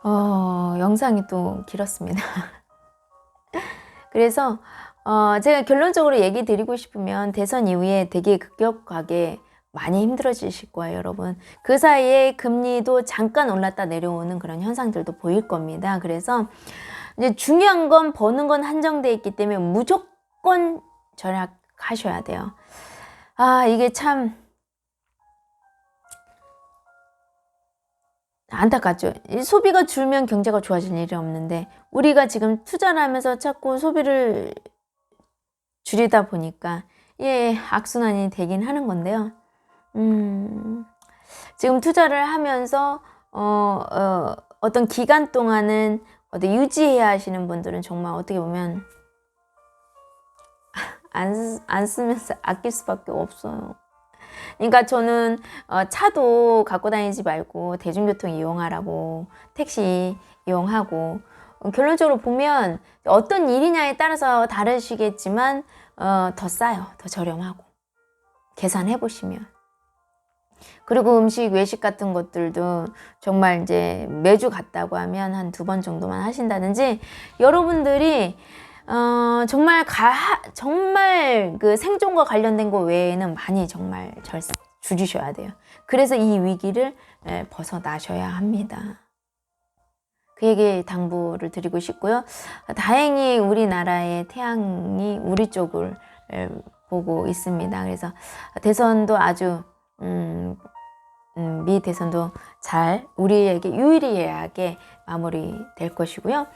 영상이 또 길었습니다. 그래서 제가 결론적으로 얘기 드리고 싶으면 대선 이후에 되게 급격하게 많이 힘들어지실 거예요, 여러분. 그 사이에 금리도 잠깐 올랐다 내려오는 그런 현상들도 보일 겁니다. 그래서 이제 중요한 건 버는 건 한정돼 있기 때문에 무조건 절약하셔야 돼요. 이게 참 안타깝죠. 소비가 줄면 경제가 좋아질 일이 없는데 우리가 지금 투자를 하면서 자꾸 소비를 줄이다 보니까 악순환이 되긴 하는 건데요. 지금 투자를 하면서 어떤 기간 동안은 유지해야 하시는 분들은 정말 어떻게 보면 안 쓰면서 아낄 수밖에 없어요. 그러니까 저는 차도 갖고 다니지 말고 대중교통 이용하라고, 택시 이용하고, 결론적으로 보면 어떤 일이냐에 따라서 다르시겠지만 더 싸요. 더 저렴하고. 계산해 보시면. 그리고 음식, 외식 같은 것들도 정말 이제 매주 갔다고 하면 한 2번 정도만 하신다든지, 여러분들이 정말 그 생존과 관련된 거 외에는 많이 정말 줄이셔야 돼요. 그래서 이 위기를 벗어나셔야 합니다. 그 얘기 당부를 드리고 싶고요. 다행히 우리나라의 태양이 우리 쪽을 보고 있습니다. 그래서 대선도 아주 미 대선도 잘 우리에게 유리하게 마무리될 것이고요.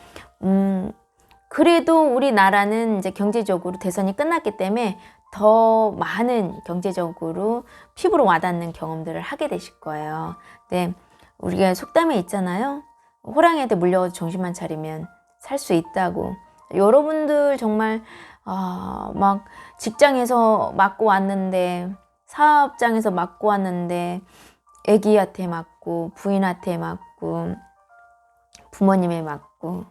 그래도 우리나라는 이제 경제적으로 대선이 끝났기 때문에 더 많은 경제적으로 피부로 와닿는 경험들을 하게 되실 거예요. 근데 우리가 속담에 있잖아요. 호랑이한테 물려서 정신만 차리면 살 수 있다고. 여러분들 정말 막 직장에서 맞고 왔는데, 사업장에서 맞고 왔는데, 애기한테 맞고, 부인한테 맞고, 부모님에 맞고,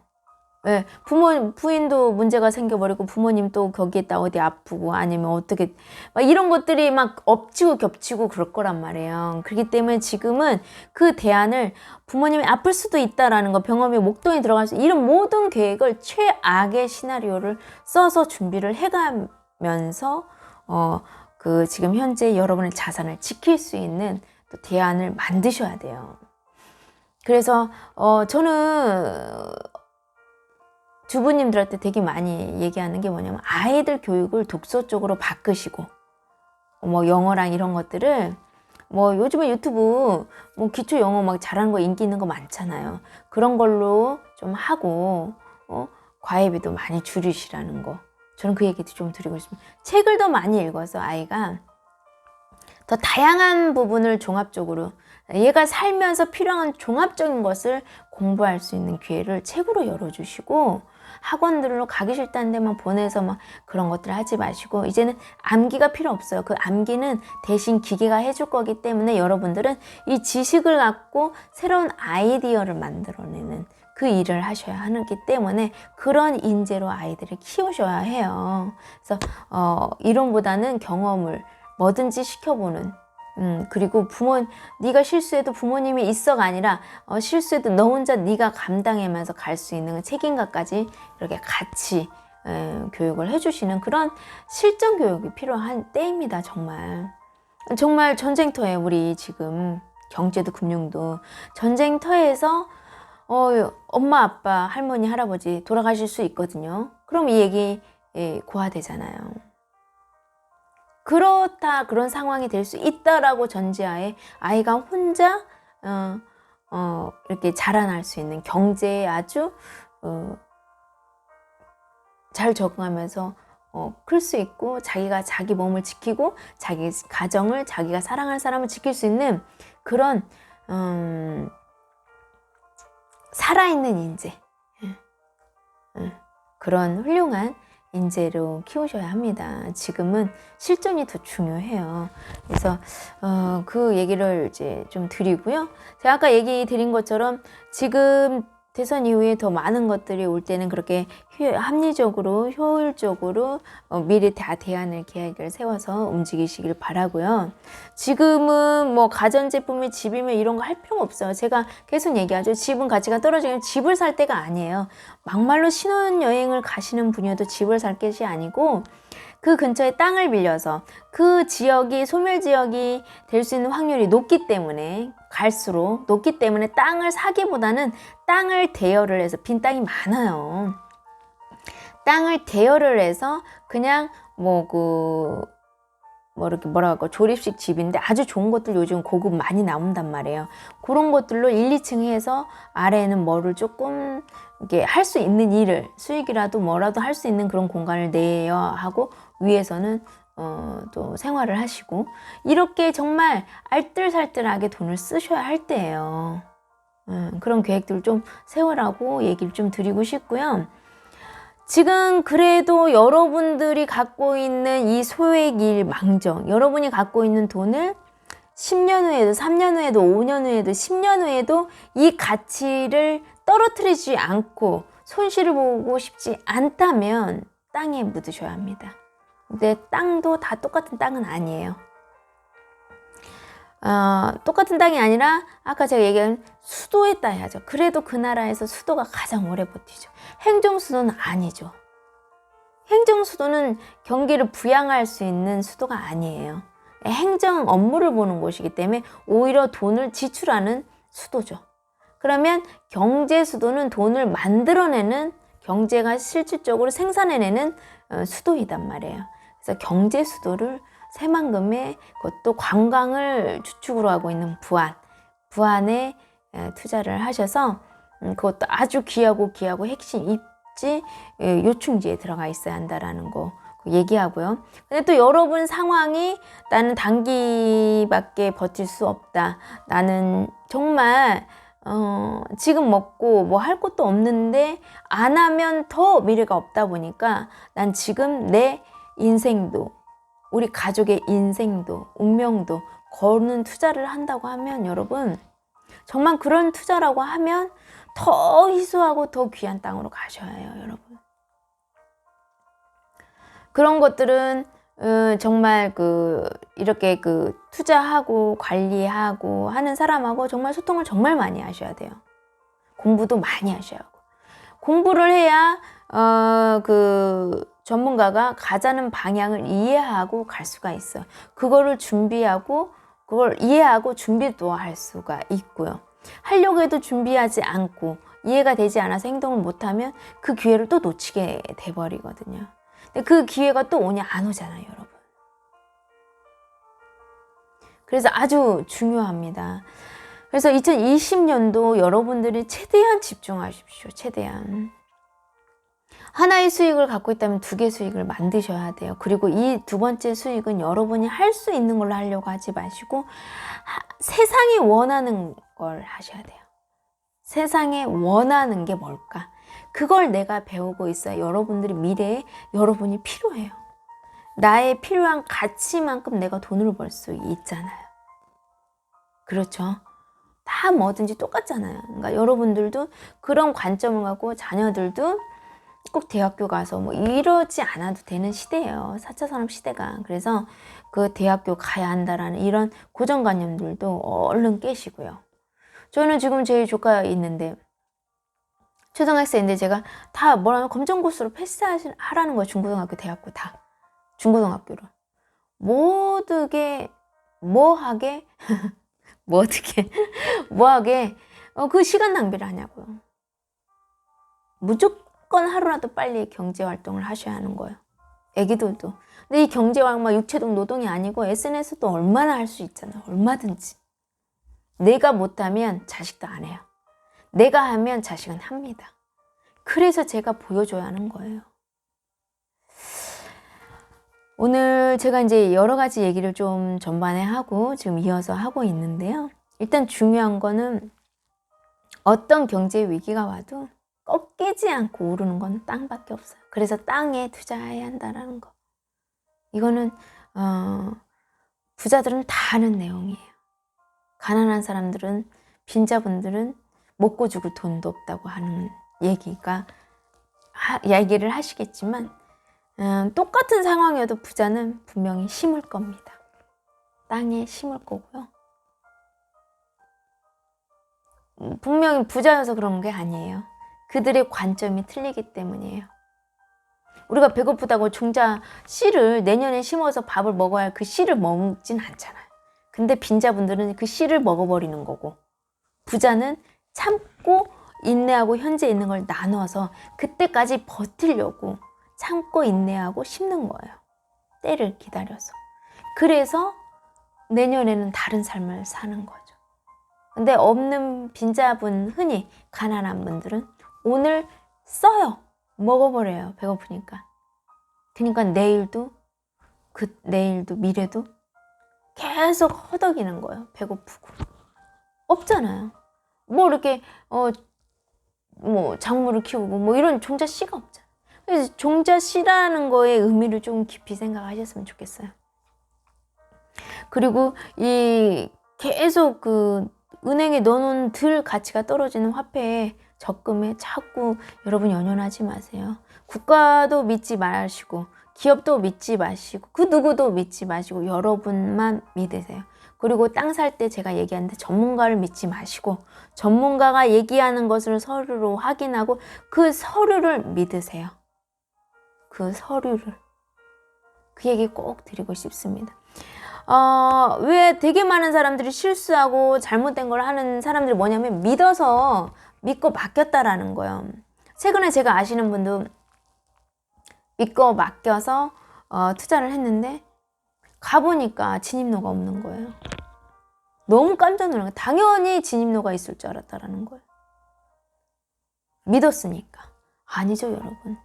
부인도 문제가 생겨버리고 부모님 또 거기에다 어디 아프고 아니면 어떻게 막 이런 것들이 막 엎치고 겹치고 그럴 거란 말이에요. 그렇기 때문에 지금은 그 대안을 부모님이 아플 수도 있다라는 거, 병원비 목돈이 들어갈 수, 이런 모든 계획을 최악의 시나리오를 써서 준비를 해가면서 그 지금 현재 여러분의 자산을 지킬 수 있는 또 대안을 만드셔야 돼요. 그래서 저는 주부님들한테 되게 많이 얘기하는 게 뭐냐면, 아이들 교육을 독서 쪽으로 바꾸시고, 영어랑 이런 것들을, 요즘에 유튜브, 기초 영어 막 잘하는 거 인기 있는 거 많잖아요. 그런 걸로 좀 하고, 과외비도 많이 줄이시라는 거. 저는 그 얘기도 좀 드리고 있습니다. 책을 더 많이 읽어서 아이가 더 다양한 부분을 종합적으로, 얘가 살면서 필요한 종합적인 것을 공부할 수 있는 기회를 책으로 열어주시고, 학원들로 가기 싫다는 데만 보내서 막 그런 것들 하지 마시고, 이제는 암기가 필요 없어요. 그 암기는 대신 기계가 해줄 거기 때문에 여러분들은 이 지식을 갖고 새로운 아이디어를 만들어내는 그 일을 하셔야 하기 때문에 그런 인재로 아이들을 키우셔야 해요. 그래서 이론보다는 경험을 뭐든지 시켜보는, 그리고 네가 실수해도 부모님이 있어가 아니라 실수해도 너 혼자 네가 감당하면서 갈 수 있는 책임감까지 이렇게 같이 교육을 해주시는 그런 실전 교육이 필요한 때입니다. 정말 전쟁터에, 우리 지금 경제도 금융도 전쟁터에서 엄마, 아빠, 할머니, 할아버지 돌아가실 수 있거든요. 그럼 이 얘기 고화되잖아요. 그런 상황이 될 수 있다라고 전제하에 아이가 혼자 이렇게 자라날 수 있는, 경제에 아주 잘 적응하면서 클 수 있고, 자기가 자기 몸을 지키고 자기 가정을, 자기가 사랑할 사람을 지킬 수 있는 그런 살아있는 인재, 그런 훌륭한 인재로 키우셔야 합니다. 지금은 실전이 더 중요해요. 그래서 그 얘기를 이제 좀 드리고요. 제가 아까 얘기 드린 것처럼 지금 대선 이후에 더 많은 것들이 올 때는 그렇게 합리적으로 효율적으로 미리 다 대안을 계획을 세워서 움직이시길 바라고요. 지금은 뭐 가전제품이 집이면 이런 거 할 필요가 없어요. 제가 계속 얘기하죠. 집은 가치가 떨어지면 집을 살 때가 아니에요. 막말로 신혼여행을 가시는 분이어도 집을 살 것이 아니고 그 근처에 땅을 빌려서 그 지역이 소멸지역이 될 수 있는 확률이 높기 때문에 갈수록 높기 때문에 땅을 사기보다는 땅을 대여를 해서 빈 땅이 많아요. 땅을 대여를 해서 그냥 이렇게 조립식 집인데 아주 좋은 것들 요즘 고급 많이 나온단 말이에요. 그런 것들로 1, 2층 해서 아래에는 뭐를 조금 이게 할 수 있는 일을 수익이라도 뭐라도 할 수 있는 그런 공간을 내야 하고 위에서는 또 생활을 하시고 이렇게 정말 알뜰살뜰하게 돈을 쓰셔야 할 때예요. 그런 계획들을 좀 세우라고 얘기를 좀 드리고 싶고요. 지금 그래도 여러분들이 갖고 있는 이 소액일 망정, 여러분이 갖고 있는 돈을 10년 후에도 3년 후에도 5년 후에도 10년 후에도 이 가치를 떨어뜨리지 않고 손실을 보고 싶지 않다면 땅에 묻으셔야 합니다. 근데 땅도 다 똑같은 땅은 아니에요. 똑같은 땅이 아니라 아까 제가 얘기한 수도에 따야죠. 그래도 그 나라에서 수도가 가장 오래 버티죠. 행정수도는 아니죠. 행정수도는 경기를 부양할 수 있는 수도가 아니에요. 행정 업무를 보는 곳이기 때문에 오히려 돈을 지출하는 수도죠. 그러면 경제수도는 돈을 만들어내는 경제가 실질적으로 생산해내는 수도이단 말이에요. 그래서 경제수도를 새만금에 그것도 관광을 주축으로 하고 있는 부안에 투자를 하셔서 그것도 아주 귀하고 핵심 입지 요충지에 들어가 있어야 한다라는 거 얘기하고요. 근데 또 여러분 상황이 나는 단기밖에 버틸 수 없다. 나는 정말 지금 먹고 뭐 할 것도 없는데 안 하면 더 미래가 없다 보니까 난 지금 내 인생도 우리 가족의 인생도 운명도 거는 투자를 한다고 하면 여러분 정말 그런 투자라고 하면 더 희소하고 더 귀한 땅으로 가셔야 해요, 여러분. 그런 것들은 정말 이렇게 투자하고 관리하고 하는 사람하고 정말 소통을 정말 많이 하셔야 돼요. 공부도 많이 하셔야 하고. 공부를 해야 전문가가 가자는 방향을 이해하고 갈 수가 있어요. 그거를 준비하고 그걸 이해하고 준비도 할 수가 있고요. 하려고 해도 준비하지 않고 이해가 되지 않아서 행동을 못하면 그 기회를 또 놓치게 돼버리거든요. 근데 그 기회가 또 오냐 안 오잖아요, 여러분. 그래서 아주 중요합니다. 그래서 2020년도 여러분들이 최대한 집중하십시오. 최대한. 하나의 수익을 갖고 있다면 2개 수익을 만드셔야 돼요. 그리고 이 2번째 수익은 여러분이 할 수 있는 걸로 하려고 하지 마시고 세상이 원하는 걸 하셔야 돼요. 세상에 원하는 게 뭘까? 그걸 내가 배우고 있어야 여러분들이 미래에 여러분이 필요해요. 나의 필요한 가치만큼 내가 돈을 벌 수 있잖아요. 그렇죠? 다 뭐든지 똑같잖아요. 그러니까 여러분들도 그런 관점을 갖고 자녀들도 꼭 대학교 가서 뭐 이러지 않아도 되는 시대예요. 4차 산업 시대가. 그래서 그 대학교 가야 한다라는 이런 고정관념들도 얼른 깨시고요. 저는 지금 제 조카 있는데 초등학생인데 제가 다 뭐라면 검정고시로 패스하라는 거예요. 중고등학교, 대학교 다. 중고등학교로. 뭐하게 그 시간 낭비를 하냐고요. 무조건 하루라도 빨리 경제활동을 하셔야 하는 거예요. 애기들도. 근데 이 경제활동 막 육체적 노동이 아니고 SNS도 얼마나 할 수 있잖아요. 얼마든지. 내가 못하면 자식도 안 해요. 내가 하면 자식은 합니다. 그래서 제가 보여줘야 하는 거예요. 오늘 제가 이제 여러 가지 얘기를 좀 전반에 하고 지금 이어서 하고 있는데요. 일단 중요한 거는 어떤 경제 위기가 와도 꺾이지 않고 오르는 건 땅밖에 없어요. 그래서 땅에 투자해야 한다는 거. 이거는 부자들은 다 아는 내용이에요. 가난한 사람들은 빈자분들은 먹고 죽을 돈도 없다고 하는 얘기를 하시겠지만 똑같은 상황이어도 부자는 분명히 심을 겁니다. 땅에 심을 거고요. 분명히 부자여서 그런 게 아니에요. 그들의 관점이 틀리기 때문이에요. 우리가 배고프다고 종자 씨를 내년에 심어서 밥을 먹어야 할 그 씨를 먹진 않잖아요. 근데 빈자분들은 그 씨를 먹어버리는 거고, 부자는 참고 인내하고 현재 있는 걸 나눠서 그때까지 버티려고 참고 인내하고 심는 거예요. 때를 기다려서. 그래서 내년에는 다른 삶을 사는 거죠. 근데 없는 빈자분, 흔히 가난한 분들은 오늘 써요. 먹어버려요. 배고프니까. 그러니까 내일도 미래도 계속 허덕이는 거예요. 배고프고. 없잖아요. 뭐 이렇게 뭐 작물을 키우고 뭐 이런 종자 씨가 없잖아요. 그래서 종자 씨라는 거에 의미를 좀 깊이 생각하셨으면 좋겠어요. 그리고 이 계속 그 은행에 넣어놓은 들 가치가 떨어지는 화폐에 적금에 자꾸 여러분 연연하지 마세요. 국가도 믿지 마시고 기업도 믿지 마시고 그 누구도 믿지 마시고 여러분만 믿으세요. 그리고 땅 살 때 제가 얘기하는데 전문가를 믿지 마시고 전문가가 얘기하는 것을 서류로 확인하고 그 서류를 믿으세요. 그 서류를. 그 얘기 꼭 드리고 싶습니다. 왜 되게 많은 사람들이 실수하고 잘못된 걸 하는 사람들이 뭐냐면 믿어서 믿고 맡겼다라는 거예요. 최근에 제가 아시는 분도 믿고 맡겨서 투자를 했는데 가보니까 진입로가 없는 거예요. 너무 깜짝 놀란 거예요. 당연히 진입로가 있을 줄 알았다라는 거예요. 믿었으니까. 아니죠, 여러분.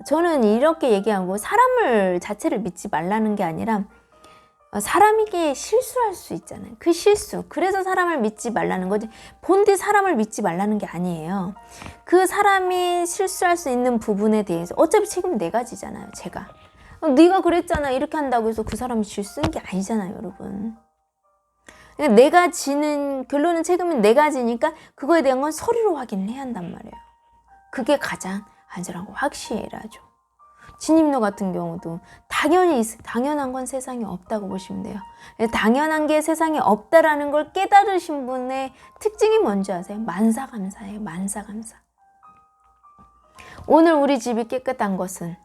저는 이렇게 얘기하고 사람을 자체를 믿지 말라는 게 아니라 사람에게 실수할 수 있잖아요. 그 실수. 그래서 사람을 믿지 말라는 거지. 본디 사람을 믿지 말라는 게 아니에요. 그 사람이 실수할 수 있는 부분에 대해서 어차피 책임은 내가 지잖아요. 제가. 네가 그랬잖아. 이렇게 한다고 해서 그 사람이 실수인 게 아니잖아요, 여러분. 내가 지는 결론은 책임은 내가 지니까 그거에 대한 건 서류로 확인을 해야 한단 말이에요. 그게 가장 안전하고 확실하죠. 진입로 같은 경우도 당연한 건 세상에 없다고 보시면 돼요. 당연한 게 세상에 없다라는 걸 깨달으신 분의 특징이 뭔지 아세요? 만사감사예요. 만사감사. 오늘 우리 집이 깨끗한 것은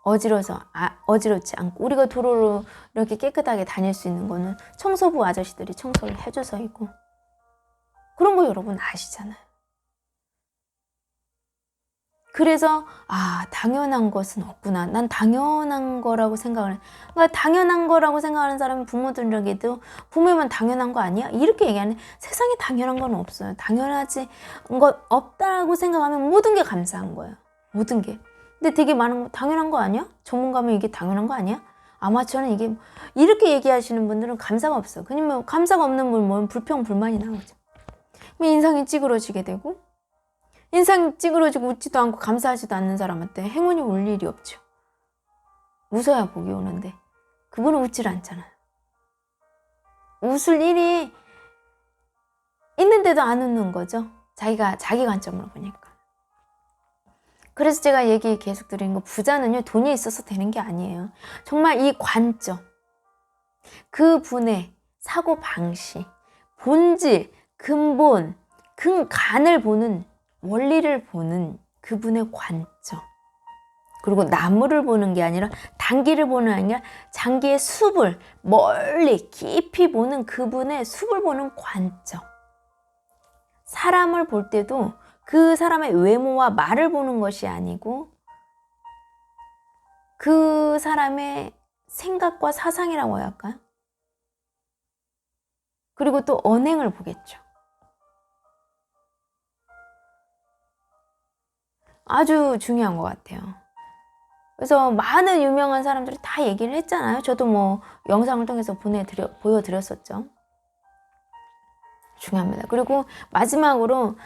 어지럽지 않고 우리가 도로로 이렇게 깨끗하게 다닐 수 있는 거는 청소부 아저씨들이 청소를 해줘서이고 그런 거 여러분 아시잖아요. 그래서 당연한 것은 없구나. 난 당연한 거라고 생각을 해. 그러니까 당연한 거라고 생각하는 사람이 부모들에게도 부모면 당연한 거 아니야? 이렇게 얘기하는 세상에 당연한 건 없어요. 당연하지 것 없다고 생각하면 모든 게 감사한 거예요. 모든 게. 근데 되게 많은 거 당연한 거 아니야? 전문가면 이게 당연한 거 아니야? 아마추어는 이게 이렇게 얘기하시는 분들은 감사가 없어요. 그러면 감사가 없는 분은 불평 불만이 나오죠. 인상이 찌그러지게 되고 인상 찌그러지고 웃지도 않고 감사하지도 않는 사람한테 행운이 올 일이 없죠. 웃어야 복이 오는데 그분은 웃질 않잖아요. 웃을 일이 있는데도 안 웃는 거죠. 자기 관점으로 보니까. 그래서 제가 얘기 계속 드린 거 부자는요 돈이 있어서 되는 게 아니에요. 정말 이 관점, 그분의 사고 방식, 본질, 근본, 근간을 보는 원리를 보는 그분의 관점. 그리고 나무를 보는 게 아니라 단기를 보는 게 아니라 장기의 숲을 멀리 깊이 보는 그분의 숲을 보는 관점. 사람을 볼 때도 그 사람의 외모와 말을 보는 것이 아니고 그 사람의 생각과 사상이라고 해야 할까요? 그리고 또 언행을 보겠죠. 아주 중요한 것 같아요. 그래서 많은 유명한 사람들이 다 얘기를 했잖아요. 저도 뭐 영상을 통해서 보여드렸었죠. 중요합니다. 그리고 마지막으로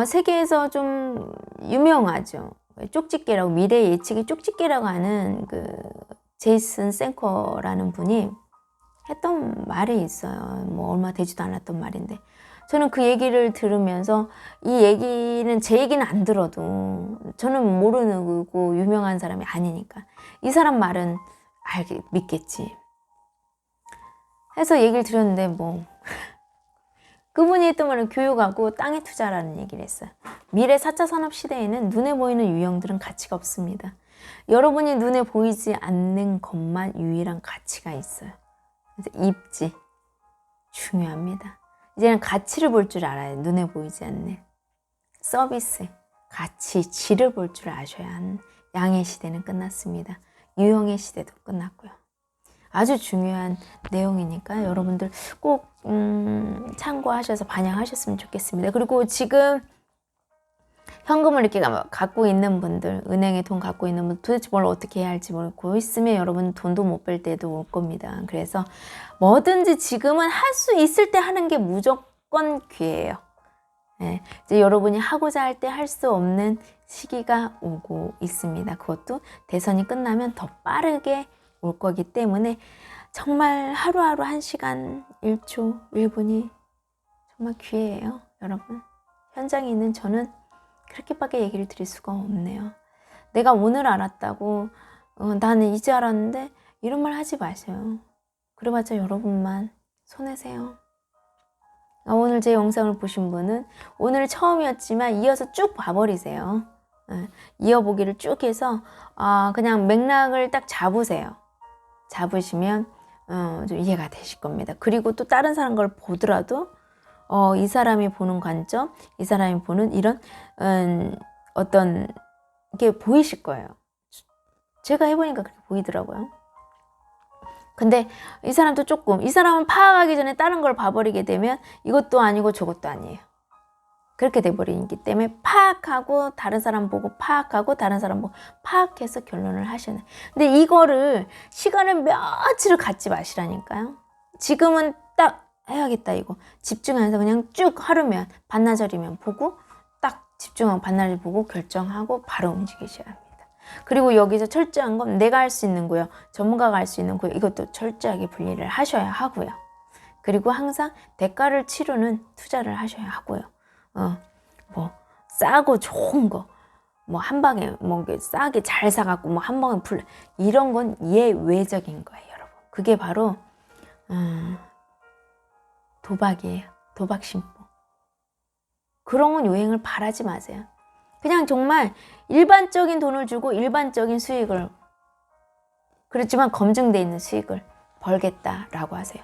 세계에서 좀 유명하죠. 쪽집게라고, 미래 예측이 쪽집게라고 하는 그 제이슨 생커라는 분이 했던 말이 있어요. 뭐 얼마 되지도 않았던 말인데 저는 그 얘기를 들으면서 이 얘기는 제 얘기는 안 들어도 저는 모르는 거고 유명한 사람이 아니니까 이 사람 말은 믿겠지 해서 얘기를 들었는데 뭐 그분이 했던 말은 교육하고 땅에 투자라는 얘기를 했어요. 미래 4차 산업 시대에는 눈에 보이는 유형들은 가치가 없습니다. 여러분이 눈에 보이지 않는 것만 유일한 가치가 있어요. 그래서 입지 중요합니다. 이제는 가치를 볼 줄 알아요. 눈에 보이지 않는 서비스, 가치, 질을 볼 줄 아셔야 하는 양의 시대는 끝났습니다. 유형의 시대도 끝났고요. 아주 중요한 내용이니까 여러분들 꼭 참고하셔서 반영하셨으면 좋겠습니다. 그리고 지금 현금을 이렇게 갖고 있는 분들, 은행에 돈 갖고 있는 분들 도대체 뭘 어떻게 해야 할지 모르고 있으면 여러분 돈도 못 뺄 때도 올 겁니다. 그래서 뭐든지 지금은 할 수 있을 때 하는 게 무조건 기회예요. 네, 이제 여러분이 하고자 할 때 할 수 없는 시기가 오고 있습니다. 그것도 대선이 끝나면 더 빠르게 올 거기 때문에 정말 하루하루 1시간, 1초, 1분이 정말 기회예요. 여러분 현장에 있는 저는 그렇게밖에 얘기를 드릴 수가 없네요. 내가 오늘 알았다고 나는 이제 알았는데 이런 말 하지 마세요. 그래봤자 여러분만 손해세요. 오늘 제 영상을 보신 분은 오늘 처음이었지만 이어서 쭉 봐버리세요. 이어보기를 쭉 해서 그냥 맥락을 딱 잡으세요. 잡으시면 좀 이해가 되실 겁니다. 그리고 또 다른 사람 걸 보더라도 이 사람이 보는 관점, 이 사람이 보는 이런 어떤 게 보이실 거예요. 제가 해보니까 그렇게 보이더라고요. 근데 이 사람도 조금, 이 사람은 파악하기 전에 다른 걸 봐버리게 되면 이것도 아니고 저것도 아니에요. 그렇게 돼버리기 때문에 파악하고 다른 사람 보고 파악하고 다른 사람 보고 파악해서 결론을 하셔야 돼요. 근데 이거를 시간을 며칠을 갖지 마시라니까요. 지금은 딱 해야겠다 이거 집중해서 그냥 쭉 하루면 반나절이면 보고 딱 집중하고 반나절 보고 결정하고 바로 움직이셔야 합니다. 그리고 여기서 철저한 건 내가 할 수 있는 거요, 전문가가 할 수 있는 거요, 이것도 철저하게 분리를 하셔야 하고요. 그리고 항상 대가를 치르는 투자를 하셔야 하고요. 뭐 싸고 좋은 거, 뭐 한 방에 뭐 싸게 잘 사갖고 뭐 한 방에 이런 건 예외적인 거예요, 여러분. 그게 바로 도박이에요. 도박 심보. 그런 건 유행을 바라지 마세요. 그냥 정말 일반적인 돈을 주고 일반적인 수익을, 그렇지만 검증돼 있는 수익을 벌겠다라고 하세요.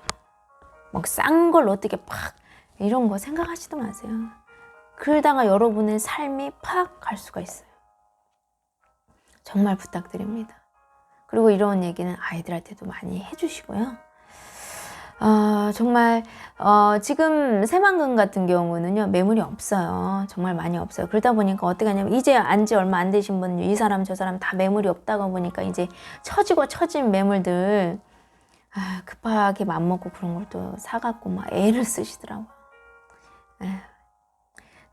막 싼 걸 어떻게 팍 이런 거 생각하지도 마세요. 그러다가 여러분의 삶이 팍 갈 수가 있어요. 정말 부탁드립니다. 그리고 이런 얘기는 아이들한테도 많이 해주시고요. 정말 지금 새만금 같은 경우는요, 매물이 없어요. 정말 많이 없어요. 그러다 보니까 어떻게 하냐면 이제 안지 얼마 안 되신 분, 이 사람 저 사람 다 매물이 없다고 보니까 이제 처지고 처진 매물들 급하게 맘먹고 그런 걸 또 사갖고 막 애를 쓰시더라고요.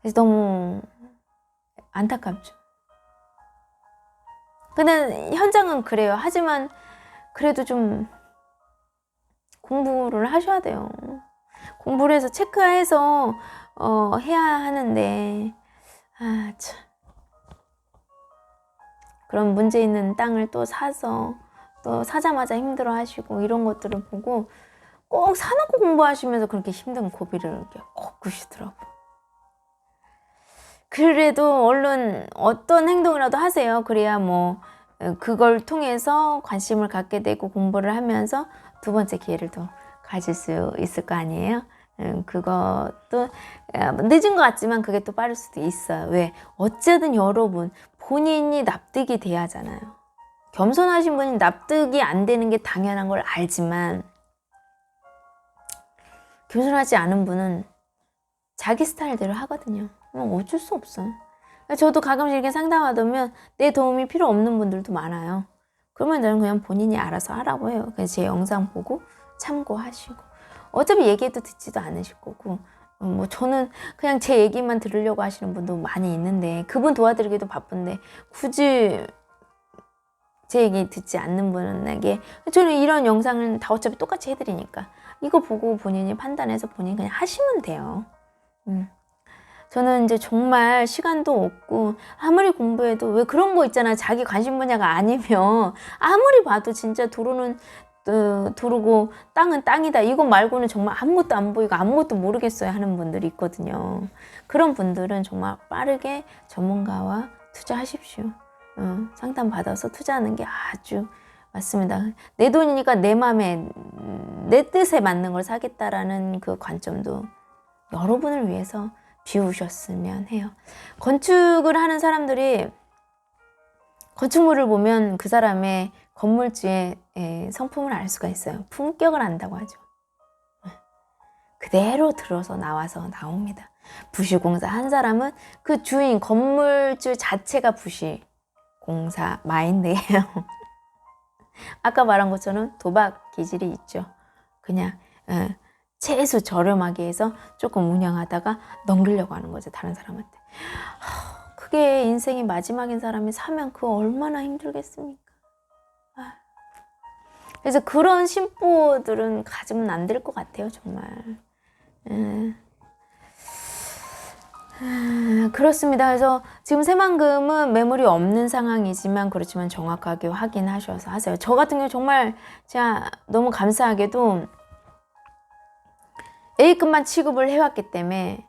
그래서 너무 안타깝죠. 근데 현장은 그래요. 하지만 그래도 좀 공부를 하셔야 돼요. 공부를 해서 체크해서 해야 하는데 참. 그런 문제 있는 땅을 또 사서 또 사자마자 힘들어 하시고 이런 것들을 보고 꼭 사놓고 공부하시면서 그렇게 힘든 고비를 이렇게 꺾으시더라고요. 그래도 얼른 어떤 행동이라도 하세요. 그래야 뭐 그걸 통해서 관심을 갖게 되고 공부를 하면서 두 번째 기회를 또 가질 수 있을 거 아니에요. 그것도 늦은 것 같지만 그게 또 빠를 수도 있어요. 왜? 어쨌든 여러분 본인이 납득이 돼야 하잖아요. 겸손하신 분이 납득이 안 되는 게 당연한 걸 알지만 겸손하지 않은 분은 자기 스타일대로 하거든요. 어쩔 수 없어요. 저도 가끔씩 이렇게 상담하다면 내 도움이 필요 없는 분들도 많아요. 그러면 저는 그냥 본인이 알아서 하라고 해요. 그래서 제 영상 보고 참고하시고 어차피 얘기해도 듣지도 않으실 거고 뭐 저는 그냥 제 얘기만 들으려고 하시는 분도 많이 있는데 그분 도와드리기도 바쁜데 굳이 제 얘기 듣지 않는 분에게 저는 이런 영상은 다 어차피 똑같이 해드리니까 이거 보고 본인이 판단해서 본인이 그냥 하시면 돼요. 저는 이제 정말 시간도 없고 아무리 공부해도 왜 그런 거 있잖아요. 자기 관심 분야가 아니면 아무리 봐도 진짜 도로고 땅은 땅이다. 이거 말고는 정말 아무것도 안 보이고 아무것도 모르겠어요 하는 분들이 있거든요. 그런 분들은 정말 빠르게 전문가와 투자하십시오. 상담 받아서 투자하는 게 아주 맞습니다. 내 돈이니까 내 맘에 내 뜻에 맞는 걸 사겠다라는 그 관점도 여러분을 위해서 비우셨으면 해요. 건축을 하는 사람들이 건축물을 보면 그 사람의 건물주의 성품을 알 수가 있어요. 품격을 안다고 하죠. 그대로 들어서 나옵니다. 부실공사 한 사람은 그 주인 건물주 자체가 부실공사 마인드예요. 아까 말한 것처럼 도박 기질이 있죠. 그냥 최소 저렴하게 해서 조금 운영하다가 넘기려고 하는 거죠. 다른 사람한테. 그게 인생이 마지막인 사람이 사면 그거 얼마나 힘들겠습니까? 그래서 그런 심보들은 가지면 안 될 것 같아요. 정말. 그렇습니다. 그래서 지금 새만금은 매물이 없는 상황이지만 그렇지만 정확하게 확인하셔서 하세요. 저 같은 경우 정말 제가 너무 감사하게도 A급만 취급을 해왔기 때문에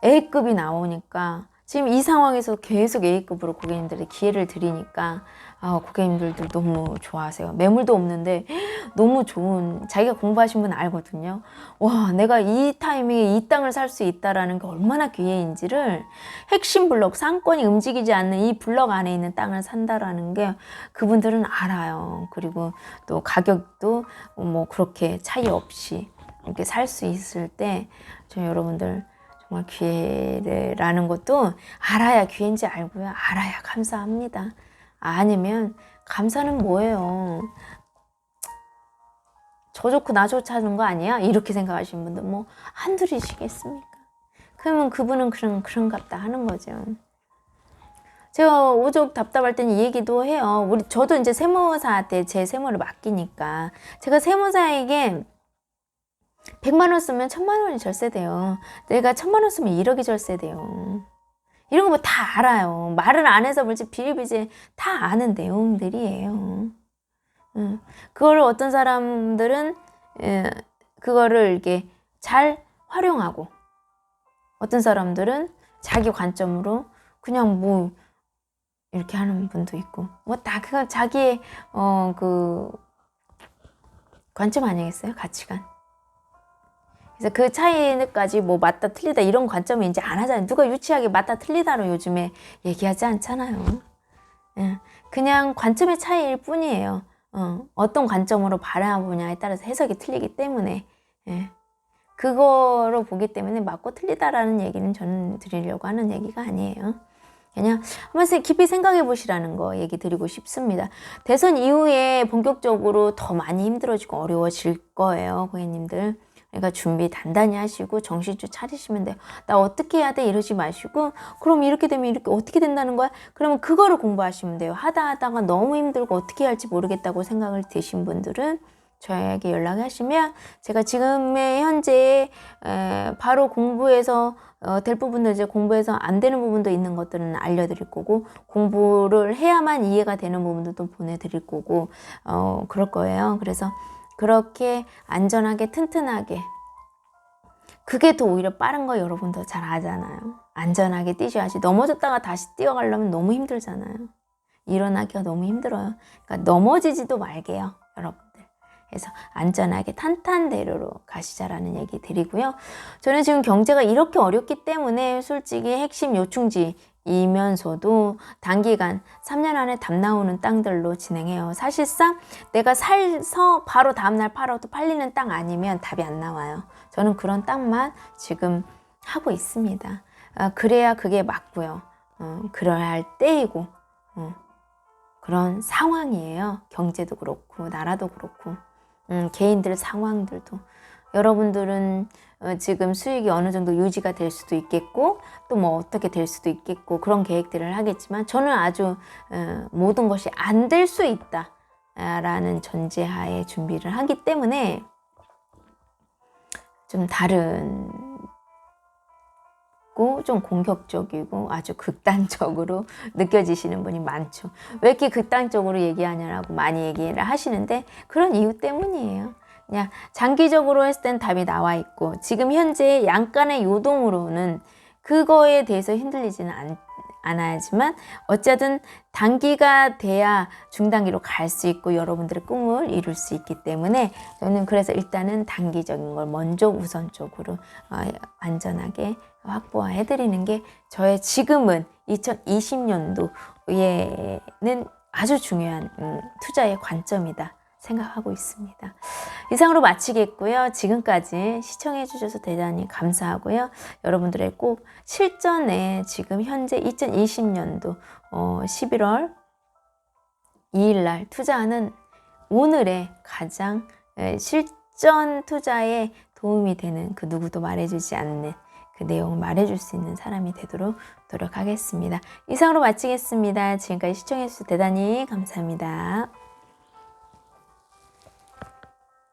A급이 나오니까 지금 이 상황에서 계속 A급으로 고객님들이 기회를 드리니까 고객님들도 너무 좋아하세요. 매물도 없는데 너무 좋은, 자기가 공부하신 분 알거든요. 와, 내가 이 타이밍에 이 땅을 살 수 있다라는 게 얼마나 기회인지를, 핵심 블럭, 상권이 움직이지 않는 이 블럭 안에 있는 땅을 산다라는 게 그분들은 알아요. 그리고 또 가격도 뭐 그렇게 차이 없이 이렇게 살 수 있을 때 저 여러분들 정말 기회라는 것도 알아야 기회인지 알고요. 알아야 감사합니다. 아니면 감사는 뭐예요? 저 좋고 나 좋다는 거 아니야? 이렇게 생각하시는 분들 뭐 한둘이시겠습니까? 그러면 그분은 그런갑다 하는 거죠. 제가 오죽 답답할 때는 이 얘기도 해요. 저도 이제 세무사한테 제 세무를 맡기니까 제가 세무사에게 100만 원 쓰면 1000만 원이 절세돼요. 내가 1000만 원 쓰면 1억이 절세돼요. 이런 거 뭐 다 알아요. 말을 안 해서 그렇지 비일비재 다 아는 내용들이에요. 그거를 어떤 사람들은 그거를 이렇게 잘 활용하고 어떤 사람들은 자기 관점으로 그냥 뭐 이렇게 하는 분도 있고 뭐 다 그거 자기의 그 관점 아니겠어요? 가치관. 그래서 그 차이까지 뭐 맞다 틀리다 이런 관점을 이제 안 하잖아요. 누가 유치하게 맞다 틀리다로 요즘에 얘기하지 않잖아요. 그냥 관점의 차이일 뿐이에요. 어떤 관점으로 바라보냐에 따라서 해석이 틀리기 때문에 그거로 보기 때문에 맞고 틀리다라는 얘기는 저는 드리려고 하는 얘기가 아니에요. 그냥 한번 깊이 생각해 보시라는 거 얘기 드리고 싶습니다. 대선 이후에 본격적으로 더 많이 힘들어지고 어려워질 거예요, 고객님들. 그러니까 준비 단단히 하시고 정신줄 차리시면 돼요. 나 어떻게 해야 돼? 이러지 마시고 그럼 이렇게 되면 이렇게 어떻게 된다는 거야? 그러면 그거를 공부하시면 돼요. 하다가 너무 힘들고 어떻게 해야 할지 모르겠다고 생각을 드신 분들은 저에게 연락하시면 제가 지금의 현재 바로 공부해서 될 부분도 이제 공부해서 안 되는 부분도 있는 것들은 알려드릴 거고 공부를 해야만 이해가 되는 부분도 보내드릴 거고 그럴 거예요. 그래서 그렇게 안전하게 튼튼하게 그게 더 오히려 빠른 거 여러분도 잘 아잖아요. 안전하게 뛰셔야지. 넘어졌다가 다시 뛰어가려면 너무 힘들잖아요. 일어나기가 너무 힘들어요. 그러니까 넘어지지도 말게요, 여러분들. 그래서 안전하게 탄탄대로로 가시자라는 얘기 드리고요. 저는 지금 경제가 이렇게 어렵기 때문에 솔직히 핵심 요충지이면서도 단기간 3년 안에 답 나오는 땅들로 진행해요. 사실상 내가 사서 바로 다음날 팔아도 팔리는 땅 아니면 답이 안 나와요. 저는 그런 땅만 지금 하고 있습니다. 그래야 그게 맞고요. 그래야 할 때이고 그런 상황이에요. 경제도 그렇고 나라도 그렇고 개인들 상황들도. 여러분들은 지금 수익이 어느 정도 유지가 될 수도 있겠고 또 뭐 어떻게 될 수도 있겠고 그런 계획들을 하겠지만 저는 아주 모든 것이 안 될 수 있다 라는 전제하에 준비를 하기 때문에 좀 다른 좀 공격적이고 아주 극단적으로 느껴지시는 분이 많죠. 왜 이렇게 극단적으로 얘기하냐라고 많이 얘기를 하시는데 그런 이유 때문이에요. 그냥 장기적으로 했을 땐 답이 나와 있고 지금 현재 양간의 요동으로는 그거에 대해서 흔들리지는 않아야지만 어쨌든 단기가 돼야 중단기로 갈 수 있고 여러분들의 꿈을 이룰 수 있기 때문에 저는 그래서 일단은 단기적인 걸 먼저 우선적으로 안전하게 확보해 드리는 게 저의 지금은 2020년도에는 아주 중요한 투자의 관점이다 생각하고 있습니다. 이상으로 마치겠고요. 지금까지 시청해 주셔서 대단히 감사하고요. 여러분들의 꼭 실전에 지금 현재 2020년도 11월 2일 날 투자하는 오늘의 가장 실전 투자에 도움이 되는 그 누구도 말해주지 않는 그 내용을 말해줄 수 있는 사람이 되도록 노력하겠습니다. 이상으로 마치겠습니다. 지금까지 시청해 주셔서 대단히 감사합니다.